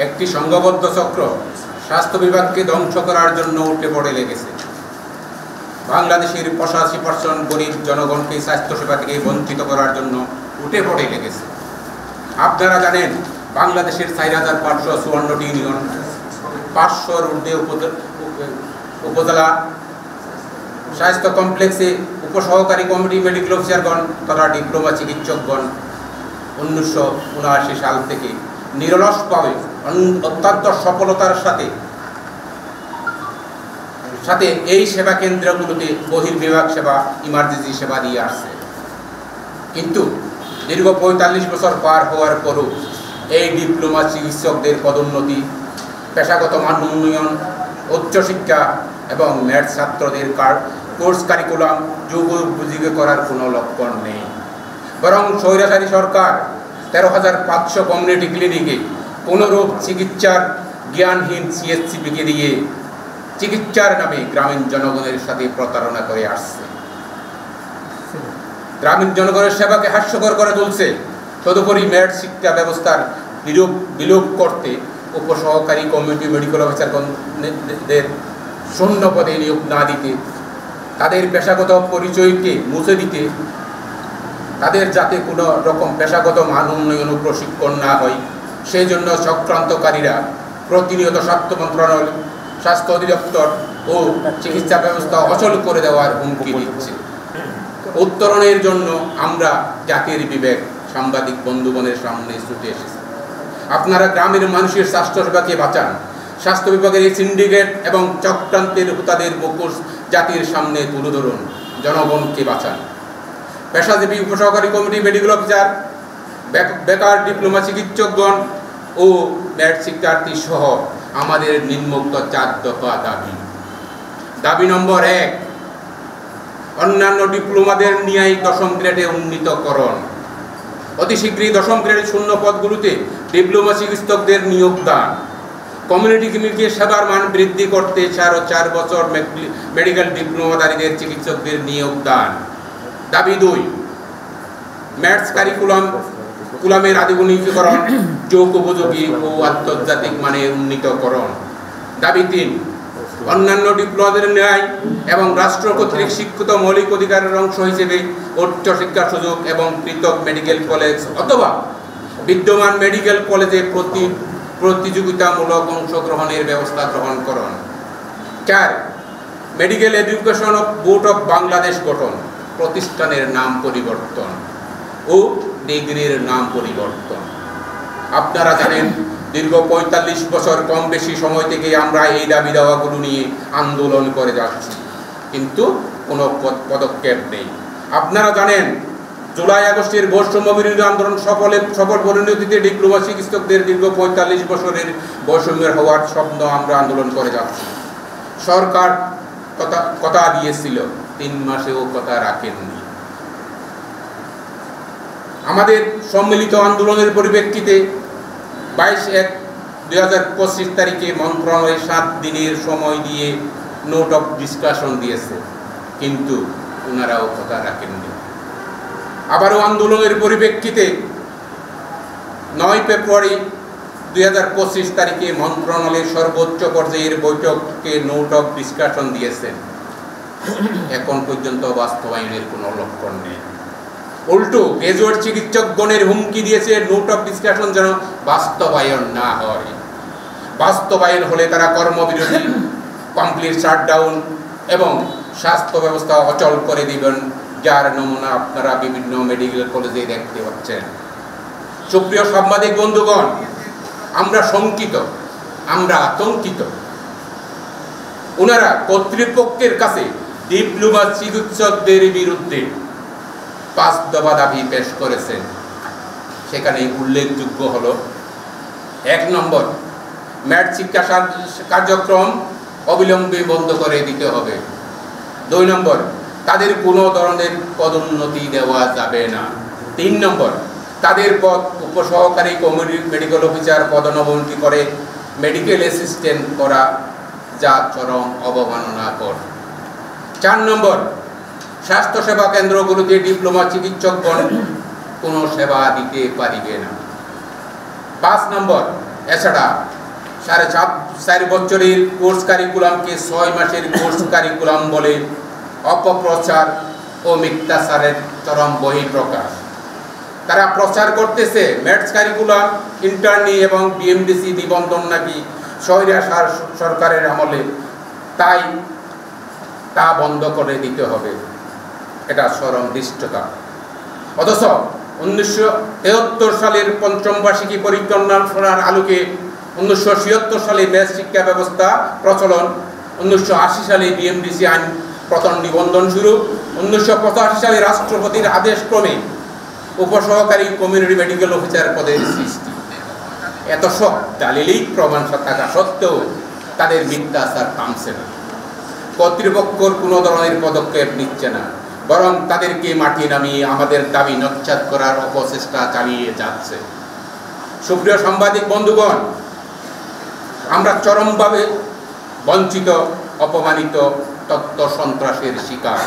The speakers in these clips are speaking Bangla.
একটি সংঘবদ্ধ চক্র স্বাস্থ্য বিভাগকে ধ্বংস করার জন্য উঠে পড়ে লেগেছে। বাংলাদেশের 85% গরিব জনগণকে স্বাস্থ্যসেবা থেকে বঞ্চিত করার জন্য উঠে পড়ে লেগেছে। আপনারা জানেন বাংলাদেশের 4554টি ইউনিয়ন, 500-র ঊর্ধ্বে উপজেলা স্বাস্থ্য কমপ্লেক্সে উপসহকারী কমিটি মেডিকেল অফিসারগণ তথা ডিপ্লোমা চিকিৎসকগণ 1979 সাল থেকে নিরলসভাবে অত্যন্ত সফলতার সাথে এই সেবা কেন্দ্রগুলোতে বহির্বিভাগ সেবা, ইমার্জেন্সি সেবা দিয়ে আসছে। কিন্তু দীর্ঘ 45 বছর পার হওয়ার পরও এই ডিপ্লোমা চিকিৎসকদের পদোন্নতি, পেশাগত মান উন্নয়ন, উচ্চশিক্ষা এবং ম্যাথ ছাত্রদের কোর্স কারিকুলাম যুগোপযোগী করার কোনো লক্ষণ নেই। বরং স্বৈরাচারী সরকার 13,500 কমিউনিটি ক্লিনিকে কোনোরূপ চিকিৎসার জ্ঞানহীন সিএসসিপিকে দিয়ে চিকিৎসার নামে গ্রামীণ জনগণের সাথে প্রতারণা করে আসছে। গ্রামীণ জনগণের সেবাকে হাস্যকর করে তুলছে। তদুপরি ম্যাট শিক্ষা ব্যবস্থার বিলোপ করতে উপসহকারী কমিউনিটি মেডিকেল অফিসারদের শূন্য পদে নিয়োগ না দিতে, তাদের পেশাগত পরিচয়কে মুছে দিতে, তাদের যাতে কোনো রকম পেশাগত মান উন্নয়ন ও প্রশিক্ষণ না হয় সেই জন্য চক্রান্তকারীরা প্রতিনিয়ত স্বাস্থ্য মন্ত্রণালয়, স্বাস্থ্য অধিদপ্তর ও চিকিৎসা ব্যবস্থা অচল করে দেওয়ার হুমকি দিচ্ছে। উত্তরণের জন্য আমরা জাতির বিবেক সাংবাদিক বন্ধুগণের সামনে ছুটে এসেছি। আপনারা গ্রামের মানুষের স্বাস্থ্যসেবাকে বাঁচান। স্বাস্থ্য বিভাগের এই সিন্ডিকেট এবং চক্রান্তের হুতাদের মুখোশ জাতির সামনে তুলে ধরুন, জনগণকে বাঁচান। পেশাজীবী উপসহকারী কমিটি মেডিকেল অফিসার, বেকার ডিপ্লোমা চিকিৎসকগণ ও ম্যাট শিক্ষার্থী সহ আমাদের নিম্নোক্ত 4 দফা দাবি নম্বর 1, অন্যান্য ডিপ্লোমাদের ন্যায় 10ম গ্রেডে উন্নীতকরণ। অতি শীঘ্রই 10ম গ্রেডের শূন্য পদগুলোতে ডিপ্লোমা চিকিৎসকদের নিয়োগ দান। কমিউনিটি ক্লিনিকের সেবার মান বৃদ্ধি করতে 4 বছর মেডিকেল ডিপ্লোমাধারীদের চিকিৎসকদের নিয়োগ দান। দাবি 2, ম্যাথস কারিকুলামের আধুনিকীকরণ, যৌগোপযোগী ও আন্তর্জাতিক মানের উন্নীতকরণ। দাবি 3, অন্যান্য ডিপ্লোমাদের ন্যায় এবং রাষ্ট্র কর্তৃক স্বীকৃত মৌলিক অধিকারের অংশ হিসেবে উচ্চশিক্ষার সুযোগ এবং পৃথক মেডিকেল কলেজ অথবা বিদ্যমান মেডিকেল কলেজে প্রতিযোগিতামূলক অংশগ্রহণের ব্যবস্থা গ্রহণ করুন। 4, medical education board of Bangladesh গঠন, প্রতিষ্ঠানের নাম পরিবর্তন ও ডিগ্রির নাম পরিবর্তন। আপনারা জানেন দীর্ঘ 45 বছর কম বেশি সময় থেকে আমরা এই দাবি দাওয়াগুলো নিয়ে আন্দোলন করে যাচ্ছি, কিন্তু কোনো পদক্ষেপ নেই। আপনারা জানেন জুলাই আগস্টের বৈষম্য বিরোধী আন্দোলন সফল পরিণতিতে ডিপ্লোমা চিকিৎসকদের দীর্ঘ 45 বছরের বৈষম্যের হওয়ার স্বপ্ন আমরা আন্দোলন করে যাচ্ছি। সরকার কথা দিয়েছিল, 3 মাসেও কথা রাখেননি। আমাদের সম্মিলিত আন্দোলনের পরিপ্রেক্ষিতে 22/1/2025 তারিখে মন্ত্রণালয় 7 দিনের সময় দিয়ে নোট অফ ডিসকাশন দিয়েছে, কিন্তু ওনারাও কথা রাখেননি। আবারও আন্দোলনের পরিপ্রেক্ষিতে 9 ফেব্রুয়ারি 2025 তারিখে মন্ত্রণালয়ের সর্বোচ্চ পর্যায়ের বৈঠকে নোট অফ ডিসকাশন দিয়েছেন, এখন পর্যন্ত বাস্তবায়নের কোনো লক্ষণ নেই। উল্টো গ্রাজুয়েট চিকিৎসকগণের হুমকি দিয়েছে নোট অফ ডিসকাশন যেন বাস্তবায়ন না হয়। বাস্তবায়ন হলে তারা কর্মবিরতি, কমপ্লিট শাটডাউন এবং স্বাস্থ্য ব্যবস্থা অচল করে দিবেন, যার নমুনা আপনারা বিভিন্ন মেডিকেল কলেজে দেখতে পাচ্ছেন। সুপ্রিয় সাংবাদিক বন্ধুগণ, আমরা শঙ্কিত, আমরা আতঙ্কিত। ওনারা কর্তৃপক্ষের কাছে ডিপ্লোমা চিকিৎসকদের বিরুদ্ধে 5 দফা দাবি পেশ করেছেন। সেখানে উল্লেখযোগ্য হলো 1 নম্বর, ম্যাট শিক্ষা কার্যক্রম অবিলম্বে বন্ধ করে দিতে হবে। 2 নম্বর, তাদের কোনো ধরনের পদোন্নতি দেওয়া যাবে না। 3 নম্বর, তাদের পদ উপসহকারী কমিউনিটি মেডিকেল অফিসার পদোন্নতি করে মেডিকেল অ্যাসিস্ট্যান্ট করা, যা চরম অবমাননাকর। 4 নম্বর, স্বাস্থ্যসেবা কেন্দ্রগুলোতে ডিপ্লোমা চিকিৎসকগণ কোনো সেবা দিতে পারিবে না। 5 নম্বর, এছাড়া 4.5 বছরের কোর্স কারিকুলামকে 6 মাসের কোর্স কারিকুলাম বলে অপপ্রচার ও মিথ্যাচারের চরম বহিঃপ্রকাশ। তারা প্রচার করতেছে ম্যাথস কারিকুলাম, ইন্টার্নি এবং বিএমডিসি নিবন্ধন নাকি স্বৈরাচার সরকারের আমলে, তাই তা বন্ধ করে দিতে হবে। এটা চরম দৃষ্টতা। অথচ 1973 সালের পঞ্চম বার্ষিকী পরিকল্পনার আলোকে 1976 সালে ম্যাথস শিক্ষা ব্যবস্থা প্রচলন, 1980 সালে বিএমডিসি আইন প্রথম নিবন্ধন শুরু, 1985 সালে রাষ্ট্রপতির আদেশ ক্রমে উপসহকারী কমিউনিটি মেডিকেল অফিসার পদের সৃষ্টি। এত সব দালিলিক প্রমাণ থাকা সত্ত্বেও তাদের মিথ্যাচার থামছে না। কর্তৃপক্ষের কোনো ধরনের পদক্ষেপ নিচ্ছে না, বরং তাদেরকে মাঠে নামিয়ে আমাদের দাবি নচ্ছাদ করার অপচেষ্টা চালিয়ে যাচ্ছে। সুপ্রিয় সাংবাদিক বন্ধুগণ, আমরা চরমভাবে বঞ্চিত, অপমানিত, তথ্য সন্ত্রাসের শিকার।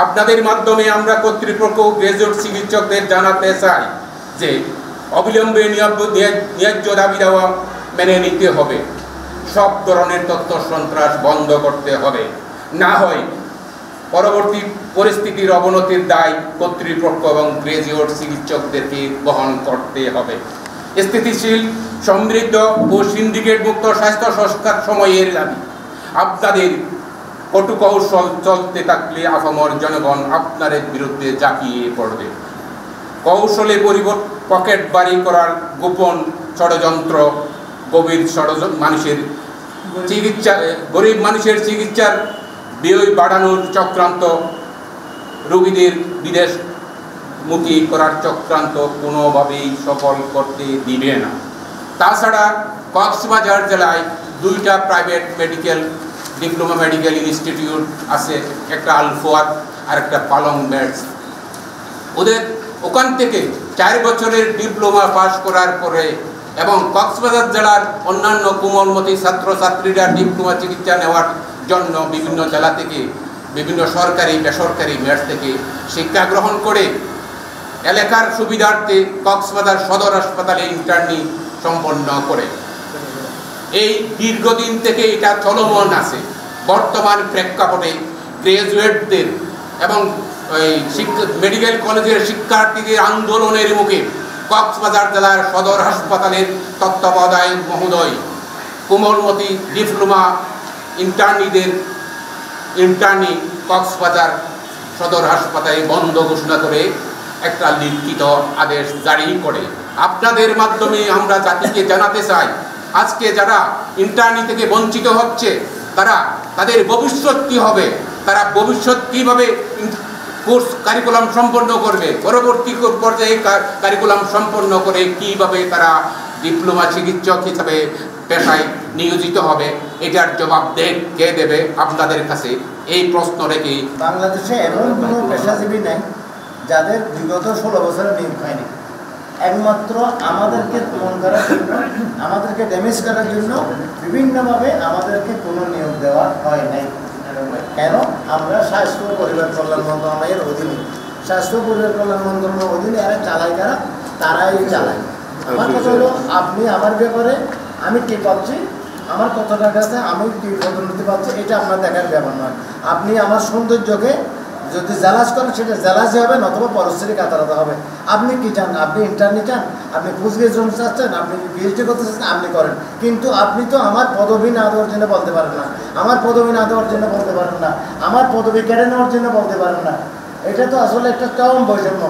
আপনাদের মাধ্যমে আমরা কর্তৃপক্ষ গ্রাজুয়েট চিকিৎসকদের জানাতে চাই যে অবিলম্বে ন্যায্য দাবি দেওয়া মেনে নিতে হবে। সব ধরনের তথ্য সন্ত্রাস বন্ধ করতে হবে, না হয় পরবর্তী পরিস্থিতির অবনতির দায় কর্তৃপক্ষ এবং গ্রাজুয়েট চিকিৎসকদেরকে বহন করতে হবে। স্থিতিশীল, সমৃদ্ধ ও সিন্ডিকেট মুক্ত স্বাস্থ্য সংস্কার সময়ের দাবি। আপনাদের কটু কৌশল চলতে থাকলে আপামর জনগণ আপনাদের বিরুদ্ধে ঝাঁপিয়ে পড়বে। কৌশলে পকেট বাড়ি করার গোপন ষড়যন্ত্র, গরিব মানুষের চিকিৎসার ব্যয় বাড়ানোর চক্রান্ত, রোগীদের বিদেশমুখী করার চক্রান্ত কোনোভাবেই সফল করতে দিবে না। তাছাড়া কক্সবাজার জেলায় 2টা প্রাইভেট ডিপ্লোমা মেডিকেল ইনস্টিটিউট আছে, একটা আল ফুয়াদ আর একটা পালং ম্যাথস। ওখান থেকে 4 বছরের ডিপ্লোমা পাস করার পরে এবং কক্সবাজার জেলার অন্যান্য কোমলমতি ছাত্রছাত্রীরা ডিপ্লোমা চিকিৎসা নেওয়ার জন্য বিভিন্ন জেলা থেকে, বিভিন্ন সরকারি বেসরকারি ম্যাথস থেকে শিক্ষা গ্রহণ করে এলাকার সুবিধার্থে কক্সবাজার সদর হাসপাতালে ইন্টার্নি সম্পন্ন করে। এই দীর্ঘদিন থেকে এটা চলমান আছে। বর্তমান প্রেক্ষাপটে গ্রাজুয়েটদের এবং মেডিকেল কলেজের শিক্ষার্থীদের আন্দোলনের মুখে কক্সবাজার জেলার সদর হাসপাতালের তত্ত্বাবধায়ক মহোদয় কোমলমতি ডিপ্লোমা ইন্টার্নি কক্সবাজার সদর হাসপাতালে বন্ধ ঘোষণা করে একটা লিখিত আদেশ জারি করে। আপনাদের মাধ্যমে আমরা জাতিকে জানাতে চাই, আজকে যারা ইন্টার্নি থেকে বঞ্চিত হচ্ছে তাদের ভবিষ্যৎ কী হবে, তারা ভবিষ্যৎ কীভাবে কোর্স কারিকুলাম সম্পন্ন করবে, পরবর্তী পর্যায়ে কারিকুলাম সম্পন্ন করে কীভাবে তারা ডিপ্লোমা চিকিৎসক হিসাবে পেশায় নিয়োজিত হবে, এটার জবাব কে দেবে আপনাদের কাছে? এই প্রশ্ন রেখে বাংলাদেশে এমন কোনো পেশাজীবী নেই যাদের বিগত 16 বছরে নিয়োগ হয়নি। একমাত্র আমাদেরকে মন করার জন্য, আমাদেরকে ড্যামেজ করার জন্য বিভিন্নভাবে আমাদেরকে কোনো নিয়োগ দেওয়া হয় নাই। কেন? আমরা স্বাস্থ্য পরিবার কল্যাণ মন্ত্রণালয়ের অধীনে, স্বাস্থ্য পরিবার কল্যাণ মন্ত্রণালয়ের অধীনে এরা চালায় কারা? তারাই চালায়। আমার কথা হলো, আপনি আমার ব্যাপারে আমি কি পাচ্ছি, আমার কথাটার কাছে আমি কি পদোন্নতি পাচ্ছি, এটা আপনার দেখার ব্যাপার নয়। আপনি আমার সৌন্দর্যকে যদি জ্যালাস করেন সেটা জ্যালাসই হবে, নতুবা পরশ্রী কাতারাতে হবে। আপনি কি চান? আপনি ইন্টার্নি চান, আপনি পোস্ট গ্রাজুয়েশন চাচ্ছেন, আপনি পিএইচডি করতে চাচ্ছেন, আপনি করেন। কিন্তু আপনি তো আমার পদবি না দেওয়ার জন্য বলতে পারেন না, আমার পদবি না দেওয়ার জন্য বলতে পারেন না, আমার পদবি কেড়ে নেওয়ার জন্য বলতে পারেন না। এটা তো আসলে একটা চরম বৈষম্য।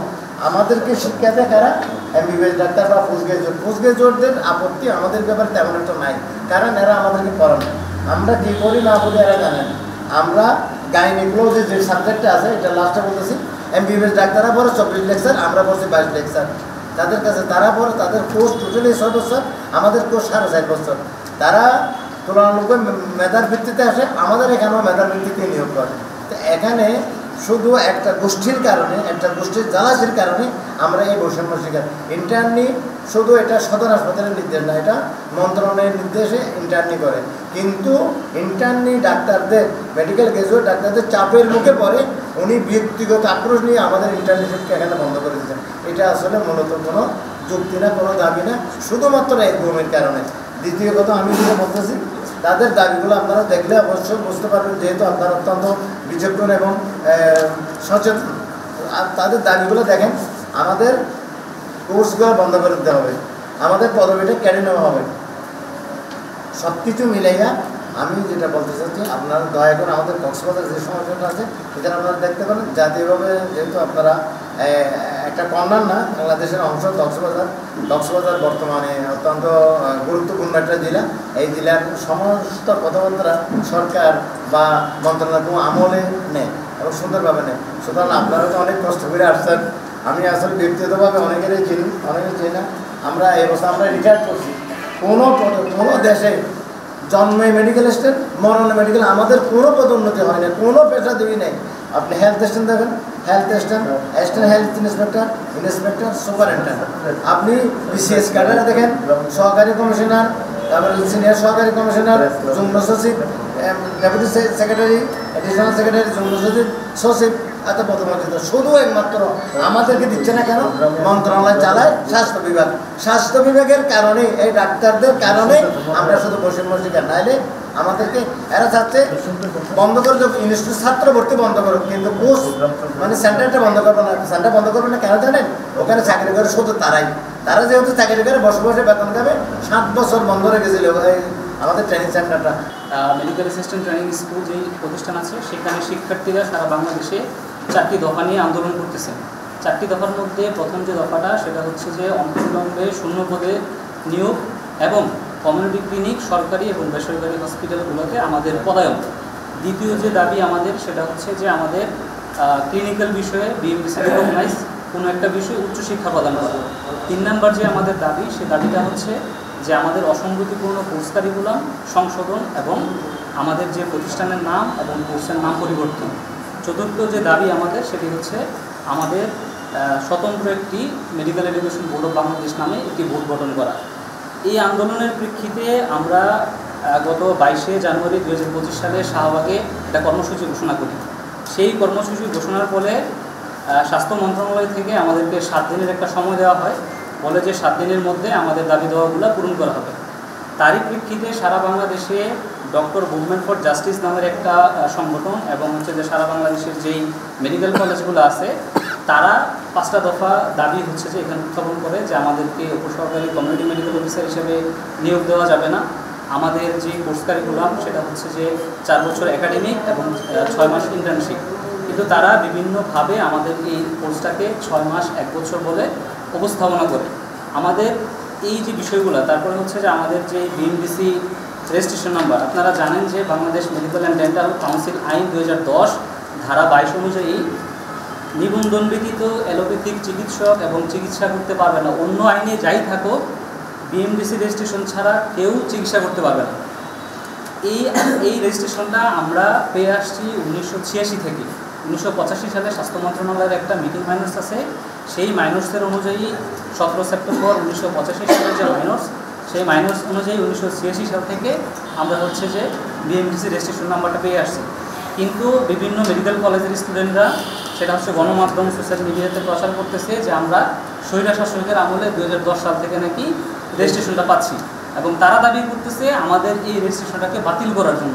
আমাদেরকে শিক্ষা দেয় কারা? এমবিবিএস ডাক্তার বা পোস্ট গ্রাজুয়েটদের আপত্তি আমাদের ব্যাপারে তেমন একটা নাই, কারণ এরা আমাদেরকে পড়ান। আমরা কী করি না বলি এরা জানেন। আমরা গাইনিকোলজি যে সাবজেক্টটা আছে, এটা লাস্টে বলতেছি, এমবিবিএস ডাক্তাররা পড়ে 24 লেকচার, আমরা পড়ছি 22 লেকচার। তাদের কাছে তারা পড়ে, তাদের কোর্স টোটালি 6 বছর, আমাদের কোর্স 4.5 বছর। তারা তুলনামূলক মেধার ভিত্তিতে আসে, আমাদের এখানেও মেধার ভিত্তিতে নিয়োগ করে। তো এখানে শুধু একটা গোষ্ঠীর কারণে, একটা গোষ্ঠীর জ্বালাসির কারণে আমরা এই বৈষম্য শিকার। ইন্টার্নি শুধু এটা সদর হাসপাতালের নির্দেশ না, এটা মন্ত্রণালয়ের নির্দেশে ইন্টার্নি করে। কিন্তু ইন্টার্নি ডাক্তারদের, মেডিকেল গ্রাজুয়েট ডাক্তারদের চাপের মুখে পড়ে উনি ব্যক্তিগত আক্রোশ নিয়ে আমাদের ইন্টার্নশিপকে এখানে বন্ধ করে দিচ্ছেন। এটা আসলে মূলত কোনো যুক্তি না, কোনো দাবি না, শুধুমাত্র এই ভূমির কারণে। দ্বিতীয় কথা আমি যেটা বলতেছি, তাদের দাবিগুলো আপনারা দেখলে অবশ্যই বুঝতে পারবেন, যেহেতু আপনারা অত্যন্ত বিচক্ষণ এবং সচেতন। আর তাদের দাবিগুলো দেখেন, আমাদের কোর্সগুলো বন্ধ করে দিতে হবে, আমাদের পদবিটা কেড়ে নেওয়া হবে। সব কিছু মিলাইয়া আমি যেটা বলতে চাচ্ছি, আপনারা দয়া করে আমাদের কক্সবাজার যে সমস্যাটা আছে এখানে আপনারা দেখতে পারেন। জাতীয়ভাবে যেহেতু আপনারা একটা কর্নার না, বাংলাদেশের অংশ কক্সবাজার বর্তমানে অত্যন্ত গুরুত্বপূর্ণ একটা জেলা। এই জেলার সমস্ত কথাবার্তা সরকার বা মন্ত্রণালয় কোনো আমলে নেয় এবং সুন্দরভাবে নেয়। সুতরাং আপনারা তো অনেক কষ্ট করে আসছেন, আমি আসলে ব্যক্তিগতভাবে অনেকেরই চিনি, অনেকে চিনি না। আমরা এই বছর আমরা রিটায়ার করছি। কোনো দেশে জন্মে মেডিকেল স্টেট, মরণে মেডিকেল, আমাদের কোনো পদোন্নতি হয় না, কোনো পেশাজীবী নেই। আপনি হেলথ স্টেশন দেখেন, health assistant health inspector, superintendent. আপনি বিসিএস ক্যাডার দেখেন, সহকারী কমিশনার, তারপরে সিনিয়র সহকারী কমিশনার, যুগ্ম সচিব, ডেপুটি সেক্রেটারি, অ্যাডিশনাল সেক্রেটারি, যুগ্ম সচিব এত পদোন্নতি। শুধু একমাত্র আমাদেরকে দিচ্ছে না কেন? মন্ত্রণালয় চালায় স্বাস্থ্য বিভাগ। স্বাস্থ্য বিভাগের কারণে, এই ডাক্তারদের কারণে আমরা শুধু বৈষম্য শিকার। নাইলে আমাদেরকে এরা চাচ্ছে বন্ধ করে দেবো, ইনস্টিটিউট ছাত্র ভর্তি বন্ধ করুক, কিন্তু কোর্স মানে সেন্টারটা বন্ধ করবে না। সেন্টার বন্ধ করবে না কেন জানেন? ওখানে চাকরি করে শুধু তারা যেহেতু চাকরি করে বসে বসে বেতন দেবে। 7 বছর বন্ধ রেখেছিল আমাদের ট্রেনিং সেন্টারটা। মেডিকেল অ্যাসিস্ট্যান্ট ট্রেনিং স্কুল যেই প্রতিষ্ঠান আছে, সেখানে শিক্ষার্থীরা সারা বাংলাদেশে 4টি দফা নিয়ে আন্দোলন করতেছে। 4টি দফার মধ্যে প্রথম যে দফাটা, সেটা হচ্ছে যে অনতিবিলম্বে শূন্য পদে নিয়োগ এবং কমিউনিটি ক্লিনিক সরকারি এবং বেসরকারি হসপিটালগুলোতে আমাদের পদায়ন। দ্বিতীয় যে দাবি আমাদের, সেটা হচ্ছে যে আমাদের ক্লিনিক্যাল বিষয়ে বিএমডিসি রিকগনাইজ কোনো একটা বিষয়ে উচ্চশিক্ষা প্রদান করা। 3 নম্বর যে আমাদের দাবি, সে দাবিটা হচ্ছে যে আমাদের অসঙ্গতিপূর্ণ কোর্স কারিকুলাম সংশোধন এবং আমাদের যে প্রতিষ্ঠানের নাম এবং কোর্সের নাম পরিবর্তন। চতুর্থ যে দাবি আমাদের, সেটি হচ্ছে আমাদের স্বতন্ত্র একটি medical education board of Bangladesh নামে একটি বোর্ড গঠন করা। এই আন্দোলনের প্রেক্ষিতে আমরা গত 22শে জানুয়ারি 2025 সালে শাহবাগে একটা কর্মসূচি ঘোষণা করি। সেই কর্মসূচি ঘোষণার ফলে স্বাস্থ্য মন্ত্রণালয় থেকে আমাদেরকে 7 দিনের একটা সময় দেওয়া হয়, বলে যে 7 দিনের মধ্যে আমাদের দাবি দেওয়াগুলো পূরণ করা হবে। তারই প্রেক্ষিতে সারা বাংলাদেশে ডক্টর মুভমেন্ট ফর জাস্টিস নামের একটা সংগঠন এবং হচ্ছে যে সারা বাংলাদেশের যেই মেডিকেল কলেজগুলো আছে, তারা 5টা দফা দাবি হচ্ছে যে এখানে উত্থাপন করে যে আমাদেরকে উপসহকারী কমিউনিটি মেডিকেল অফিসার হিসেবে নিয়োগ দেওয়া যাবে না। আমাদের যে কোর্স কারিকুলাম, সেটা হচ্ছে যে 4 বছর একাডেমিক এবং 6 মাস ইন্টার্নশিপ। কিন্তু তারা বিভিন্নভাবে আমাদের এই কোর্সটাকে 6 মাস 1 বছর বলে উপস্থাপনা করে। আমাদের এই যে বিষয়গুলো, তারপরে হচ্ছে যে আমাদের যে বিএমডিসি রেজিস্ট্রেশন নাম্বার, আপনারা জানেন যে Bangladesh medical and dental council আইন 2010 ধারা 22 অনুযায়ী নিবন্ধন ব্যতীত অ্যালোপ্যাথিক চিকিৎসক এবং চিকিৎসা করতে পারবে না। অন্য আইনে যাই থাকুক, বিএমডিসি রেজিস্ট্রেশন ছাড়া কেউ চিকিৎসা করতে পারবে না। এই রেজিস্ট্রেশনটা আমরা পেয়ে আসছি 1986 থেকে। 1985 সালে স্বাস্থ্য মন্ত্রণালয়ের একটা মিটিং মাইনর্স আছে, সেই মাইনর্সের অনুযায়ী 17 সেপ্টেম্বর 1985 সালের যে মাইনর্স, সেই মাইনর্স অনুযায়ী 1986 সাল থেকে আমরা হচ্ছে যে বিএমডিসি রেজিস্ট্রেশন নাম্বারটা পেয়ে আসছি। কিন্তু বিভিন্ন মেডিকেল কলেজের স্টুডেন্টরা সেটা হচ্ছে গণমাধ্যম, সোশ্যাল মিডিয়াতে প্রচার করতেছে যে আমরা স্বৈরশাসকের আমলে 2010 সাল থেকে নাকি রেজিস্ট্রেশনটা পাচ্ছি, এবং তারা দাবি করতেছে আমাদের এই রেজিস্ট্রেশনটাকে বাতিল করার জন্য।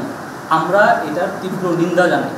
আমরা এটার তীব্র নিন্দা জানাই।